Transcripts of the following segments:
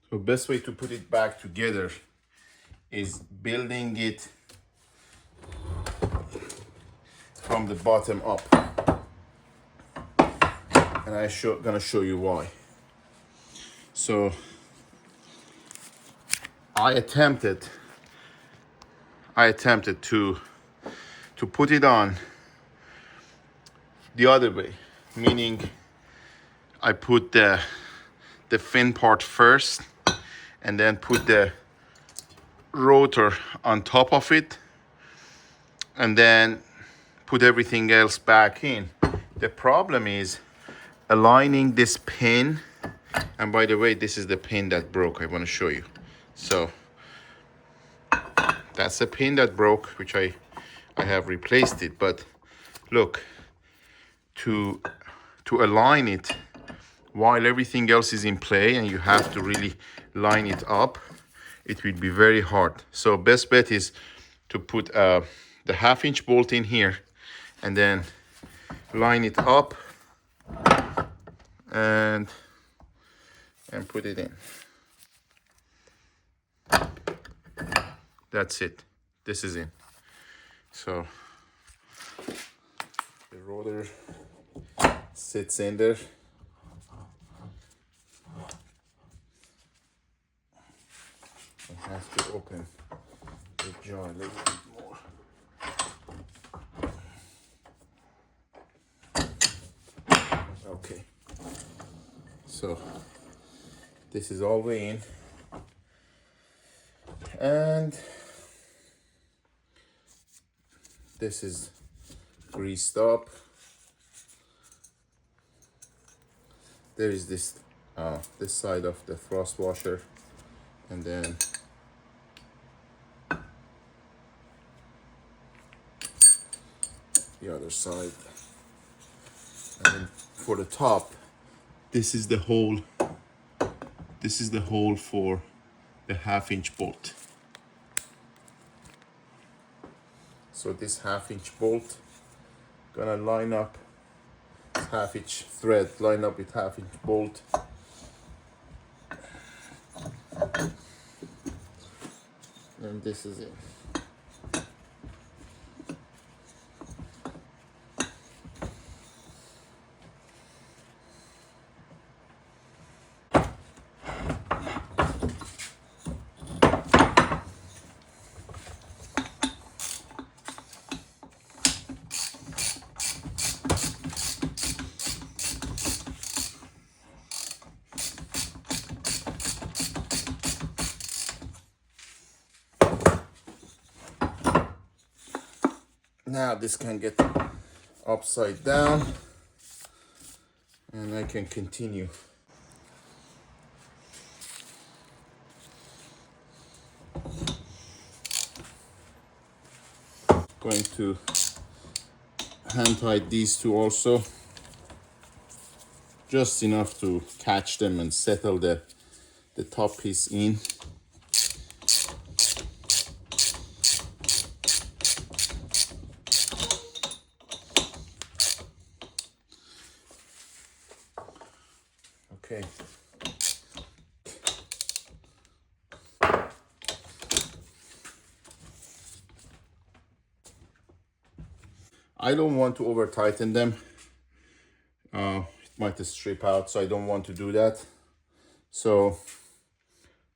So best way to put it back together is building it from the bottom up. And gonna show you why. So I attempted to put it on the other way, meaning I put the fin part first and then put the rotor on top of it and then put everything else back in. The problem is aligning this pin, and by the way, this is the pin that broke. I want to show you. So that's the pin that broke, which I have replaced it. But look, to align it while everything else is in play and you have to really line it up, it will be very hard. So best bet is to put the 1/2-inch bolt in here and then line it up and put it in. That's it. This is in. So the rotor sits in there. I have to open the jaw a little bit more. Okay. So this is all the way in. And this is greased up. There is this side of the frost washer, and then the other side. And then for the top, this is the hole. This is the hole for the 1/2-inch bolt. So this 1/2-inch bolt gonna line up 1/2-inch thread, line up with 1/2-inch bolt. And this is it. Now this can get upside down and I can continue. Going to hand tie these two also, just enough to catch them and settle the top piece in. Okay. I don't want to over tighten them. It might strip out, so I don't want to do that. So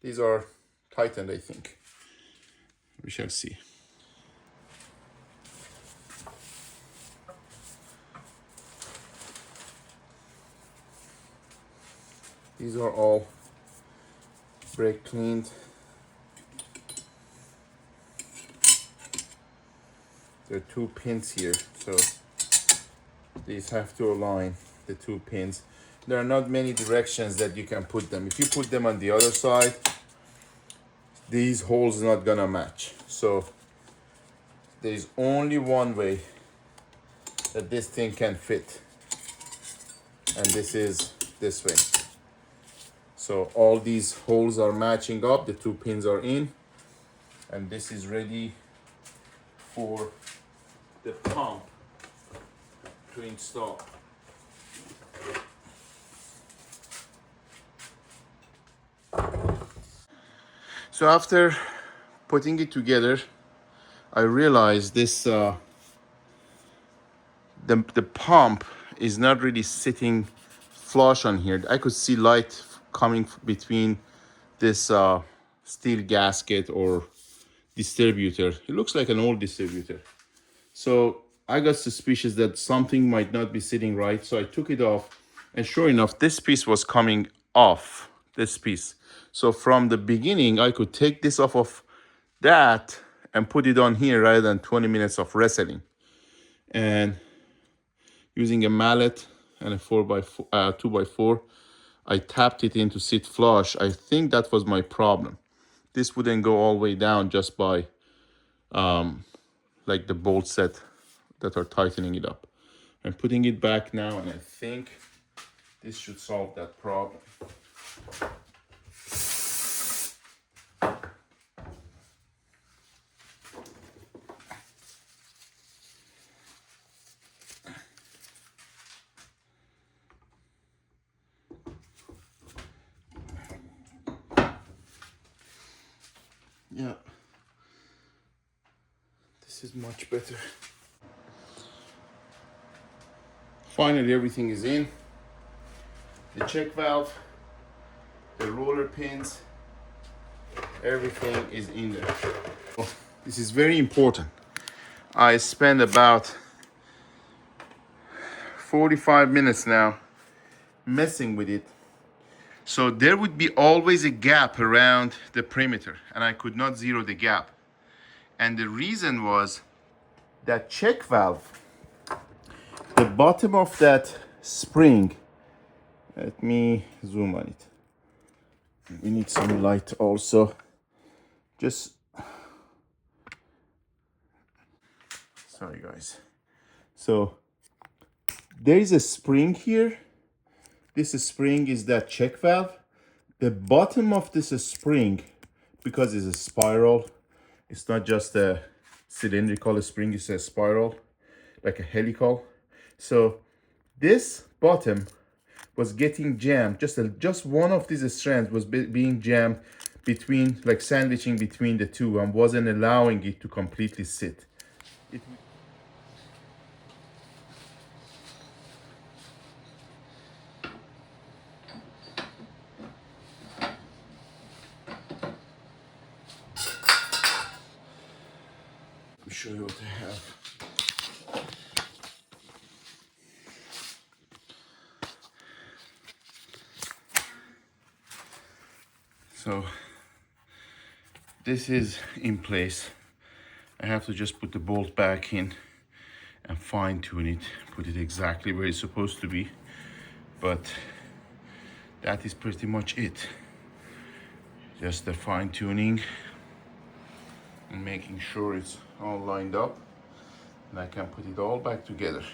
these are tightened, I think. We shall see. These are all brake cleaned. There are 2 pins here, so these have to align, the 2 pins. There are not many directions that you can put them. If you put them on the other side, these holes are not gonna match. So there is only one way that this thing can fit, and this is this way. So all these holes are matching up, the 2 pins are in, and this is ready for the pump to install. So after putting it together, I realized this the pump is not really sitting flush on here. I could see light coming between this steel gasket or distributor. It looks like an old distributor. So I got suspicious that something might not be sitting right. So I took it off, and sure enough, this piece was coming off, this piece. So from the beginning, I could take this off of that and put it on here rather than 20 minutes of wrestling. And using a mallet and a 2x4, I tapped it in to sit flush. I think that was my problem. This wouldn't go all the way down just by like the bolt set that are tightening it up. I'm putting it back now, and I think this should solve that problem. Yeah, this is much better. Finally, everything is in. The check valve, the roller pins, everything is in there. This is very important. I spent about 45 minutes now messing with it. So there would be always a gap around the perimeter, and I could not zero the gap. And the reason was that check valve, the bottom of that spring, let me zoom on it. We need some light also. Just, sorry guys. So there is a spring here. This spring is that check valve. The bottom of this spring, because it's a spiral, it's not just a cylindrical spring, it's a spiral, like a helical. So this bottom was getting jammed. Just one of these strands was being jammed between, like sandwiching between the two, and wasn't allowing it to completely sit. Let me show you what I have. So this is in place. I have to just put the bolt back in and fine tune it, put it exactly where it's supposed to be. But that is pretty much it. Just the fine tuning and making sure it's all lined up, and I can put it all back together.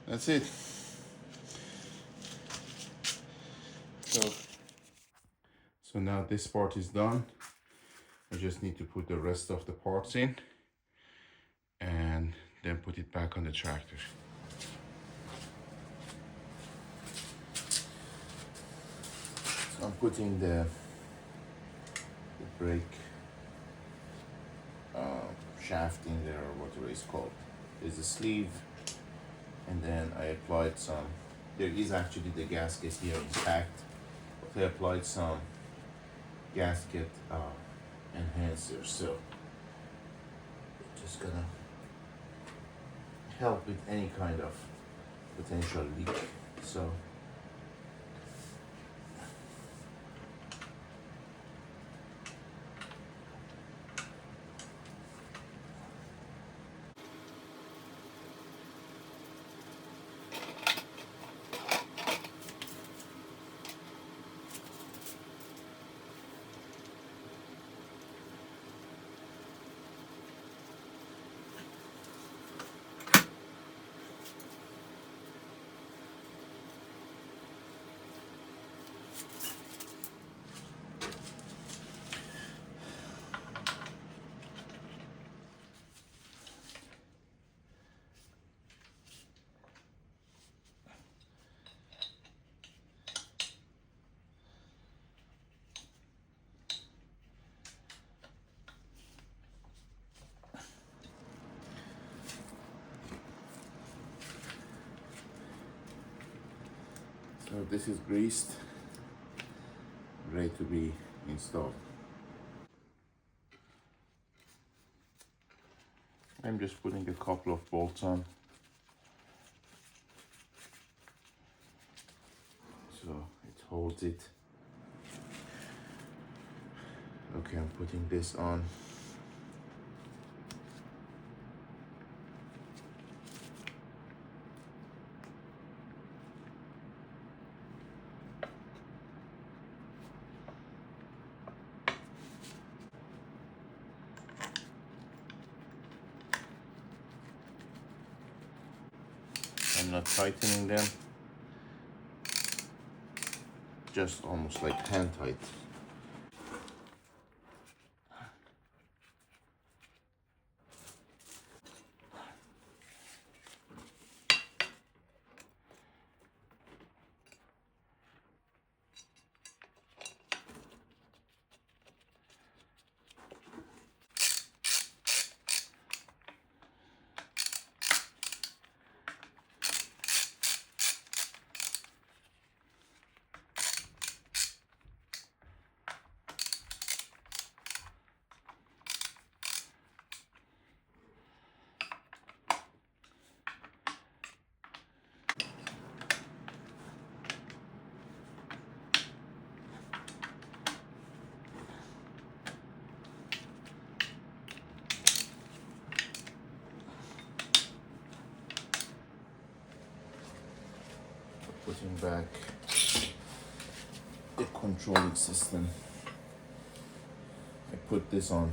That's it. So now this part is done. I just need to put the rest of the parts in and then put it back on the tractor. So I'm putting the brake shaft in there, or whatever it's called. There's a sleeve, and then I applied some, there is actually the gasket here intact, but I applied some gasket enhancer, so just gonna help with any kind of potential leak. So So this is greased, ready to be installed. I'm just putting a couple of bolts on. So it holds it. Okay, I'm putting this on. I'm not tightening them, just almost like hand tight. Putting back the controlling system. I put this on